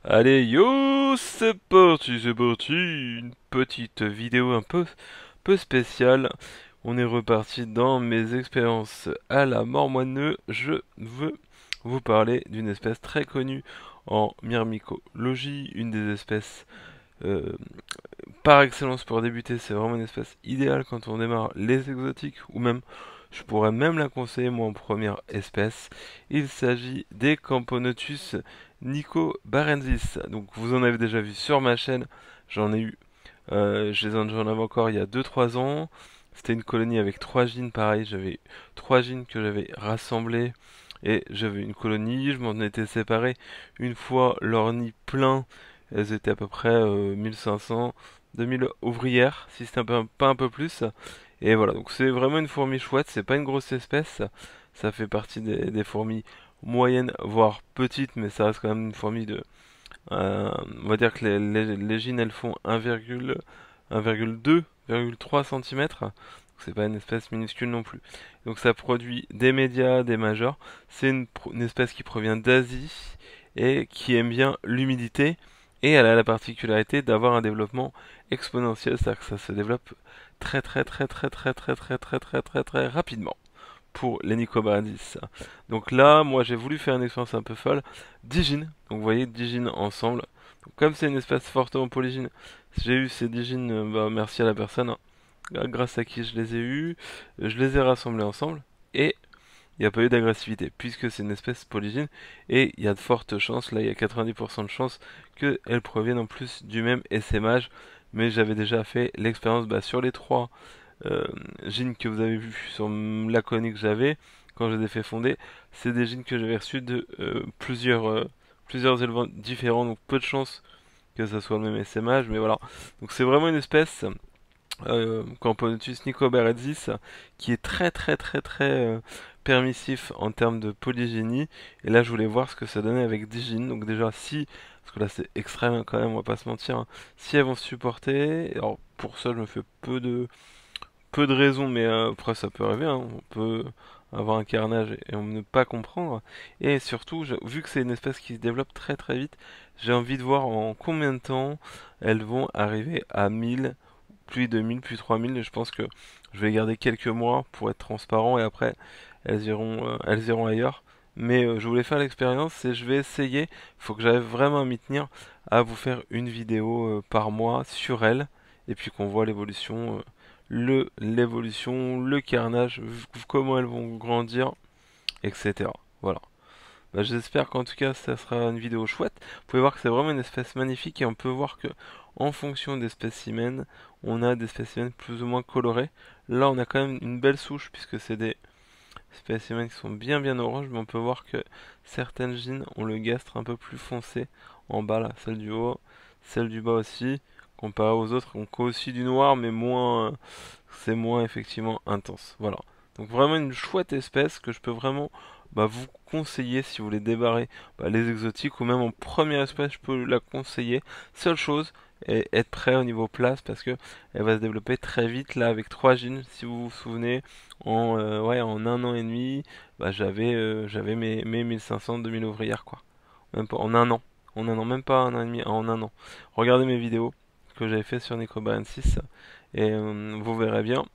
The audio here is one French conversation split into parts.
Allez, yo, c'est parti, une petite vidéo peu spéciale. On est reparti dans mes expériences à la Mormoineux. Je veux vous parler d'une espèce très connue en myrmicologie, une des espèces euh, par excellence pour débuter. C'est vraiment une espèce idéale quand on démarre les exotiques, ou même, je pourrais même la conseiller moi en première espèce. Il s'agit des Camponotus nicobarensis. Donc vous en avez déjà vu sur ma chaîne, j'en ai eu, j'en avais encore il y a 2 3 ans. C'était une colonie avec 3 gènes, pareil, j'avais 3 gènes que j'avais rassemblés et j'avais une colonie, je m'en étais séparé une fois leur nid plein. Elles étaient à peu près 1500, 2000 ouvrières, si c'était pas un peu plus. Et voilà, donc c'est vraiment une fourmi chouette, c'est pas une grosse espèce, ça fait partie des fourmis moyennes, voire petites, mais ça reste quand même une fourmi de... on va dire que les gines, elles font 1,2, 1,3 cm. C'est pas une espèce minuscule non plus. Donc ça produit des médias, des majors. C'est une espèce qui provient d'Asie et qui aime bien l'humidité. Et elle a la particularité d'avoir un développement exponentiel, c'est-à-dire que ça se développe très rapidement pour les Nicobardis. Donc là, moi j'ai voulu faire une expérience un peu folle. 10 gènes, donc vous voyez 10 gènes ensemble. Donc, comme c'est une espèce fortement polygène, j'ai eu ces 10 gènes, merci à la personne, hein, grâce à qui je les ai eus, je les ai rassemblés ensemble, et il n'y a pas eu d'agressivité, puisque c'est une espèce polygène, et il y a de fortes chances, là il y a 90% de chances qu'elles proviennent en plus du même essaimage, mais j'avais déjà fait l'expérience sur les trois euh, jeans que vous avez vu sur la colonie que j'avais quand je les ai fait fonder. C'est des jeans que j'avais reçus de plusieurs éleveurs différents, donc peu de chance que ça soit le même SMH, mais voilà. Donc c'est vraiment une espèce, Camponotus nicobarensis, qui est très permissif en termes de polygénie. Et là, je voulais voir ce que ça donnait avec 10 jeans. Donc déjà, si, parce que là c'est extrême hein, quand même, on va pas se mentir, hein, si elles vont supporter, alors pour ça, je me fais peu de raisons, mais après ça peut arriver, hein. On peut avoir un carnage et ne pas comprendre. Et surtout, vu que c'est une espèce qui se développe très vite, j'ai envie de voir en combien de temps elles vont arriver à 1000, puis 2000, puis 3000. Et je pense que je vais garder quelques mois pour être transparent et après elles iront ailleurs. Mais je voulais faire l'expérience et je vais essayer. Il faut que j'arrive vraiment à m'y tenir, à vous faire une vidéo par mois sur elles et puis qu'on voit l'évolution. L'évolution, le carnage, comment elles vont grandir, etc. Voilà. J'espère qu'en tout cas ça sera une vidéo chouette. Vous pouvez voir que c'est vraiment une espèce magnifique et on peut voir que en fonction des spécimens, on a des spécimens plus ou moins colorés. Là on a quand même une belle souche puisque c'est des spécimens qui sont bien orange, mais on peut voir que certaines gines ont le gastre un peu plus foncé en bas là, celle du haut, celle du bas aussi, comparé aux autres, on a aussi du noir mais moins c'est moins effectivement intense. Voilà. Donc vraiment une chouette espèce que je peux vraiment vous conseiller si vous voulez débarrer les exotiques ou même en première espèce je peux la conseiller. Seule chose, être prêt au niveau place parce que elle va se développer très vite là avec 3 gènes si vous vous souvenez en 1 an et demi j'avais mes 1500 2000 ouvrières quoi. Même pas en un an même pas 1 an et demi en 1 an. Regardez mes vidéos que j'avais fait sur Necrobarensis et vous verrez bien.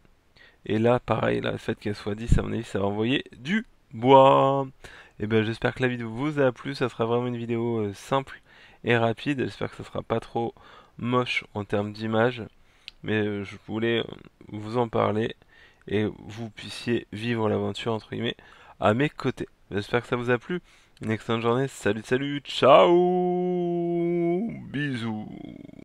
Et là, pareil, là, le fait qu'elle soit 10, à mon avis, ça va envoyer du bois. Et ben, j'espère que la vidéo vous a plu. Ça sera vraiment une vidéo simple et rapide. J'espère que ça sera pas trop moche en termes d'image. Mais je voulais vous en parler et vous puissiez vivre l'aventure, entre guillemets, à mes côtés. J'espère que ça vous a plu. Une excellente journée. Salut, ciao!